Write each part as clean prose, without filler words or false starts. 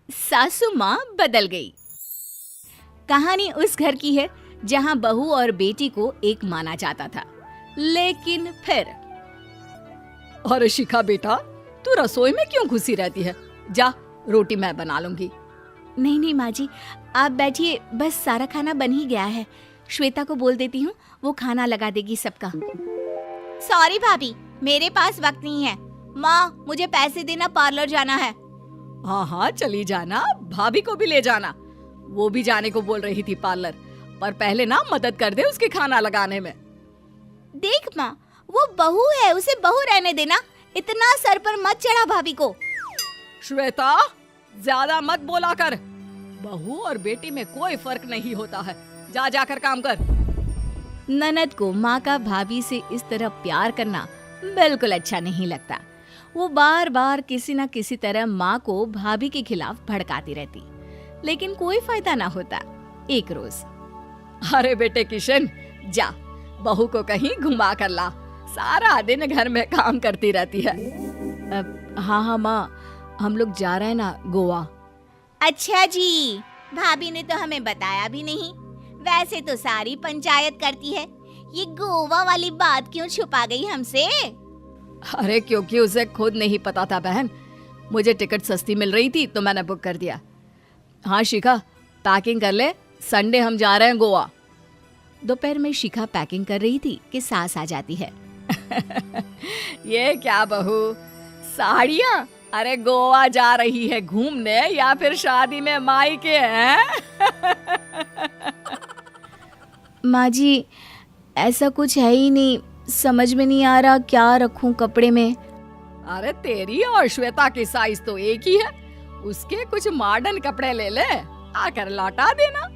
सासू माँ बदल गई। कहानी उस घर की है जहाँ बहू और बेटी को एक माना जाता था, लेकिन फिर अरे शिखा बेटा, तू रसोई में क्यों घुसी रहती है? जा, रोटी मैं बना लूंगी। नहीं नहीं माँ जी, आप बैठिए, बस सारा खाना बन ही गया है। श्वेता को बोल देती हूँ, वो खाना लगा देगी सबका। सॉरी भाभी, मेरे पास वक्त नहीं है। माँ, मुझे पैसे देना, पार्लर जाना है। हाँ हाँ चली जाना, भाभी को भी ले जाना। वो भी जाने को बोल रही थी पार्लर, पर पहले ना मदद कर दे उसके खाना लगाने में। देख माँ, वो बहू है, उसे बहू रहने देना, इतना सर पर मत चढ़ा भाभी को। श्वेता, ज्यादा मत बोला कर। बहू और बेटी में कोई फर्क नहीं होता है। जा जाकर काम कर। ननद को माँ का भाभी से इस तरह प्यार करना बिल्कुल अच्छा नहीं लगता। वो बार बार किसी न किसी तरह माँ को भाभी के खिलाफ भड़काती रहती, लेकिन कोई फायदा ना होता। एक रोज, अरे बेटे किशन, जा बहू को कहीं घुमा कर ला, सारा दिन घर में काम करती रहती है। हाँ हाँ माँ, हम लोग जा रहे हैं ना गोवा। अच्छा जी, भाभी ने तो हमें बताया भी नहीं। वैसे तो सारी पंचायत करती है, ये गोवा वाली बात क्यों छुपा गई हमसे? अरे क्योंकि उसे खुद नहीं पता था बहन। मुझे टिकट सस्ती मिल रही थी तो मैंने बुक कर दिया। हाँ शिखा, पैकिंग कर ले, संडे हम जा रहे हैं गोवा। दोपहर में शिखा पैकिंग कर रही थी कि सास आ जाती है। ये क्या बहू, साड़ियाँ? अरे गोवा जा रही है घूमने या फिर शादी में मायके हैं? माँ जी, ऐसा कुछ है ही नहीं, समझ में नहीं आ रहा क्या रखूं कपड़े में। अरे तेरी और श्वेता की साइज तो एक ही है, उसके कुछ मॉडर्न कपड़े ले ले, आकर लौटा देना।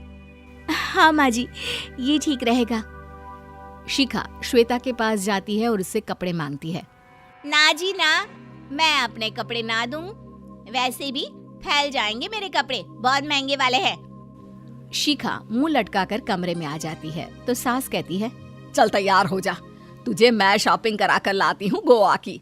हाँ माँ जी, ये ठीक रहेगा। शिखा श्वेता के पास जाती है और उससे कपड़े मांगती है। ना जी ना, मैं अपने कपड़े ना दूं, वैसे भी फैल जाएंगे मेरे कपड़े, बहुत महंगे वाले हैं। शिखा मुंह लटकाकर कमरे में आ जाती है तो सास कहती है, चल तैयार हो जा, तुझे मैं शॉपिंग करा कर लाती हूँ गोवा की।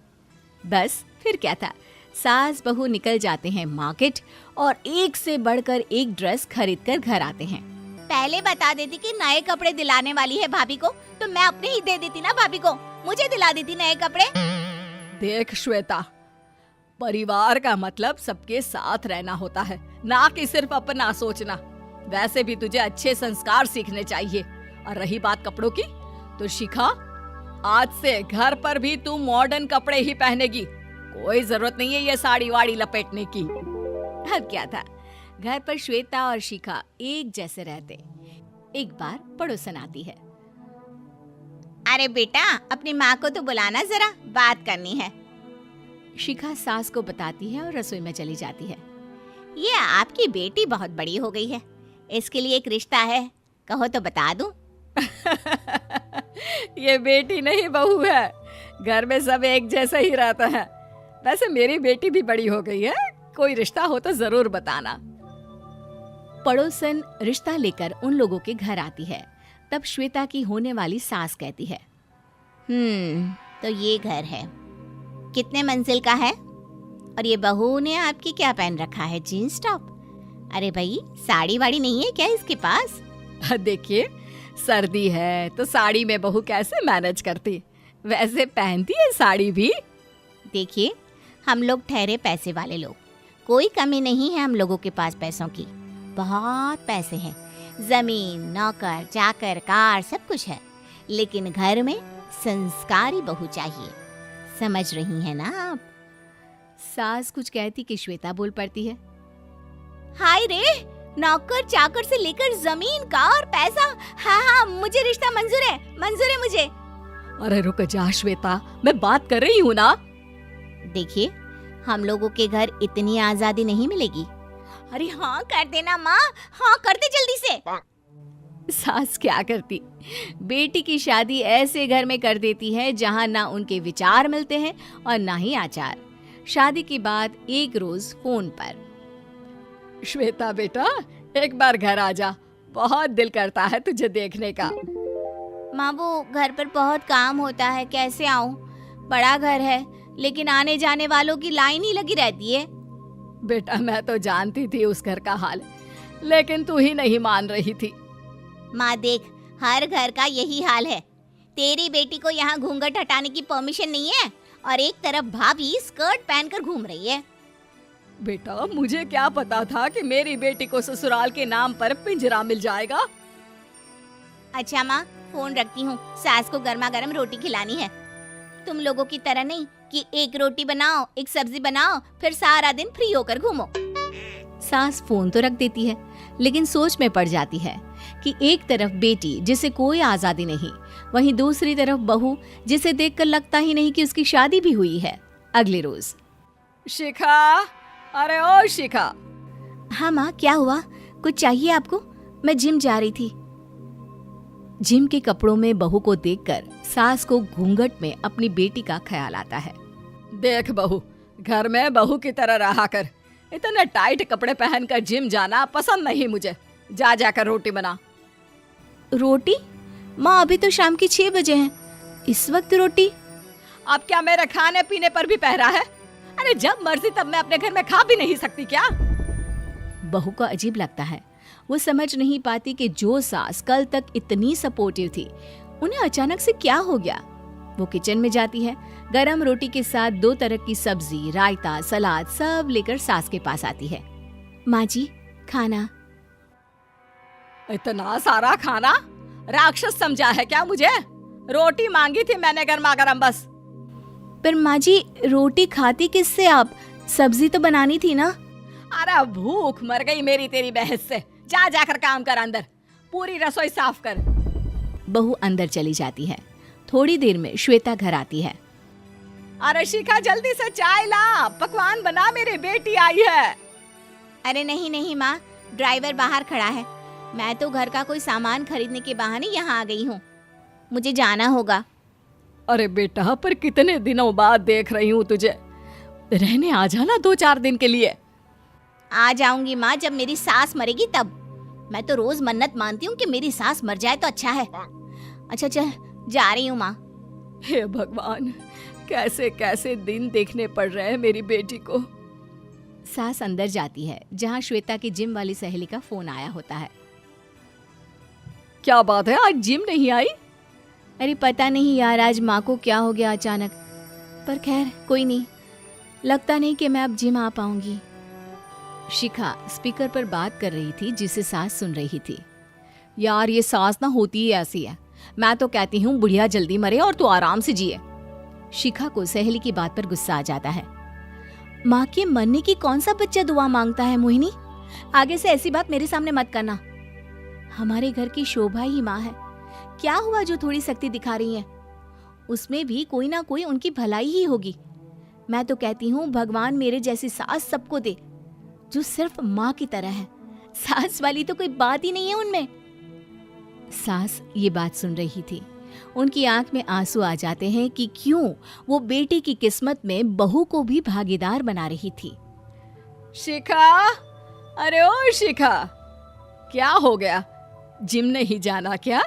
बस फिर क्या था, सास बहू निकल जाते हैं मार्केट और एक से बढ़कर एक ड्रेस खरीद कर घर आते हैं। पहले बता देती कि नए कपड़े दिलाने वाली है भाभी को, तो मैं अपने ही दे देती ना भाभी को, मुझे दिला देती नए कपड़े। देख श्वेता, परिवार का मतलब सबके साथ रहना होता है, ना कि सिर्फ अपना सोचना। वैसे भी तुझे अच्छे संस्कार सीखने चाहिए। और रही बात कपड़ों की, तो शिखा, आज से घर पर भी तू मॉडर्न कपड़े ही पहनेगी। कोई जरूरत नहीं है ये साड़ी वाड़ी लपेटने की। अब क्या था, घर पर श्वेता और शिखा एक जैसे रहते। एक बार पड़ोसन आती है। अरे बेटा, अपनी माँ को तो बुलाना जरा, बात करनी है। शिखा सास को बताती है और रसोई में चली जाती है। ये आपकी बेटी बहुत बड़ी हो गई है, इसके लिए एक रिश्ता है, कहो तो बता दूं। ये बेटी नहीं बहू है, घर में सब एक जैसा ही रहता है। वैसे मेरी बेटी भी बड़ी हो गई है, कोई रिश्ता हो तो जरूर बताना। पड़ोसन रिश्ता लेकर उन लोगों के घर आती है। तब श्वेता की होने वाली सास कहती है, तो ये घर है, कितने मंजिल का है? और ये बहू ने आपकी क्या पहन रखा है, जीन्स टॉप? अरे भाई, साड़ी वाड़ी नहीं है क्या इसके पास? देखिए, सर्दी है तो साड़ी में बहू कैसे मैनेज करती, वैसे पहनती है साड़ी भी। देखिए, हम लोग ठहरे पैसे वाले लोग, कोई कमी नहीं है हम लोगों के पास पैसों की, बहुत पैसे हैं, जमीन, नौकर चाकर, कार, सब कुछ है, लेकिन घर में संस्कारी बहू चाहिए। समझ रही हैं ना आप? सास कुछ कहती कि श्वेता बोल पड़ती है, हाय रे, नौकर चाकर से लेकर जमीन, कार, पैसा, हाँ हाँ, मुझे रिश्ता मंजूर है, मंजूर है मुझे। अरे रुक जा श्वेता, मैं बात कर रही हूँ ना। देखिए, हम लोगों के घर इतनी आजादी नहीं मिलेगी। अरे हाँ कर देना माँ, हाँ कर दे जल्दी से। सास क्या करती, बेटी की शादी ऐसे घर में कर देती है जहाँ ना उनके विचार मिलते हैं और ना ही आचार। शादी के बाद एक रोज फोन पर, श्वेता बेटा, एक बार घर आ जा, बहुत दिल करता है तुझे देखने का। माँ, वो घर पर बहुत काम होता है, कैसे आऊँ? बड़ा घर है, लेकिन आने जाने वालों की लाइन ही लगी रहती है। बेटा मैं तो जानती थी उस घर का हाल, लेकिन तू ही नहीं मान रही थी। माँ देख, हर घर का यही हाल है। तेरी बेटी को यहाँ घूंघट हटाने की परमिशन नहीं है और एक तरफ भाभी स्कर्ट पहनकर घूम रही है। बेटा मुझे क्या पता था कि मेरी बेटी को ससुराल के नाम पर पिंजरा मिल जाएगा। अच्छा माँ, फोन रखती हूँ, सास को गर्मा गर्म रोटी खिलानी है। तुम लोगों की तरह नहीं कि एक रोटी बनाओ, एक सब्जी बनाओ, फिर सारा दिन फ्री होकर घूमो। सास फोन तो रख देती है, लेकिन सोच में पड़ जाती है कि एक तरफ बेटी जिसे कोई आजादी नहीं, वहीं दूसरी तरफ बहू जिसे देखकर लगता ही नहीं कि उसकी शादी भी हुई है। अगले रोज। शिखा, अरे ओ शिखा। हाँ माँ, क्या हुआ? कुछ चाहिए आपको? मैं जिम जा रही थी। जिम के कपड़ों में बहू को देखकर सास को घूंघट में अपनी बेटी का ख्याल आता है। देख बहू, घर में बहू की तरह रहा कर। इतने टाइट कपड़े पहनकर जिम जाना पसंद नहीं मुझे। जा जाकर रोटी बना। रोटी? माँ अभी तो शाम की 6 बजे हैं, इस वक्त रोटी? अब क्या मेरे खाने पीने पर भी पहरा है? अरे जब मर्जी तब मैं अपने घर में खा भी नहीं सकती क्या? बहू को अजीब लगता है। वो समझ नहीं पाती कि जो सास कल तक इतनी सपोर्टिव थी, उन्हें अचानक से क्या हो गया। वो किचन में जाती है, गरम रोटी के साथ 2 तरह की सब्जी, रायता, सलाद सब लेकर सास के पास आती है। माँ जी, खाना। इतना सारा खाना? राक्षस समझा है क्या मुझे? रोटी मांगी थी मैंने गर्मा गर्म बस। पर माँ जी, रोटी खाती किससे आप? सब्जी तो बनानी थी ना। अरे भूख मर गई मेरी तेरी बहस से। जा जाकर काम कर, अंदर पूरी रसोई साफ कर। बहू अंदर चली जाती है। थोड़ी देर में श्वेता घर आती है। अरे शिखा जल्दी से चाय ला, पकवान बना, मेरी बेटी आई है। अरे नहीं नहीं माँ, ड्राइवर बाहर खड़ा है। मैं तो घर का कोई सामान खरीदने के बहाने यहाँ आ गई हूँ, मुझे जाना होगा। अरे बेटा, पर कितने दिनों बाद देख रही हूँ तुझे, रहने आ जाना 2-4 दिन के लिए। आ जाऊंगी माँ, जब मेरी सास मरेगी तब। मैं तो रोज मन्नत मानती हूँ कि मेरी सास मर जाए तो अच्छा है। अच्छा चल, जा रही हूँ माँ। हे भगवान, कैसे कैसे दिन देखने पड़ रहे हैं मेरी बेटी को। सास अंदर जाती है, जहाँ श्वेता की जिम वाली सहेली का फोन आया होता है। क्या बात है, आज जिम नहीं आई? अरे पता नहीं यार, आज माँ को क्या हो गया अचानक। पर खैर कोई नहीं, लगता नहीं कि मैं अब जिम आ पाऊंगी। शिखा स्पीकर पर बात कर रही थी, जिसे सास सुन रही थी। यार ये सास ना होती ही ऐसी है। मैं तो कहती हूँ बुढ़िया जल्दी मरे और तू आराम से जिए। शिखा को सहेली की बात पर गुस्सा आ जाता है। माँ के मरने की कौन सा बच्चा दुआ मांगता है मोहिनी? आगे से ऐसी बात मेरे सामने मत करना। हमारे घर की शोभा ही माँ है। क्या हुआ जो थोड़ी सख्ती दिखा रही है? उसमें भी कोई ना कोई उनकी भलाई ही होगी। मैं तो कहती हूँ भगवान मेरे जैसी सास सबको दे, जो सिर्फ माँ की तरह है। सास वाली तो कोई बात ही नहीं है उनमें। सास ये बात सुन रही थी। उनकी आंख में आंसू आ जाते हैं कि क्यों वो बेटी की किस्मत में बहू को भी भागीदार बना रही थी। शिखा, अरे ओ शिखा, क्या हो गया? जिम नहीं जाना क्या?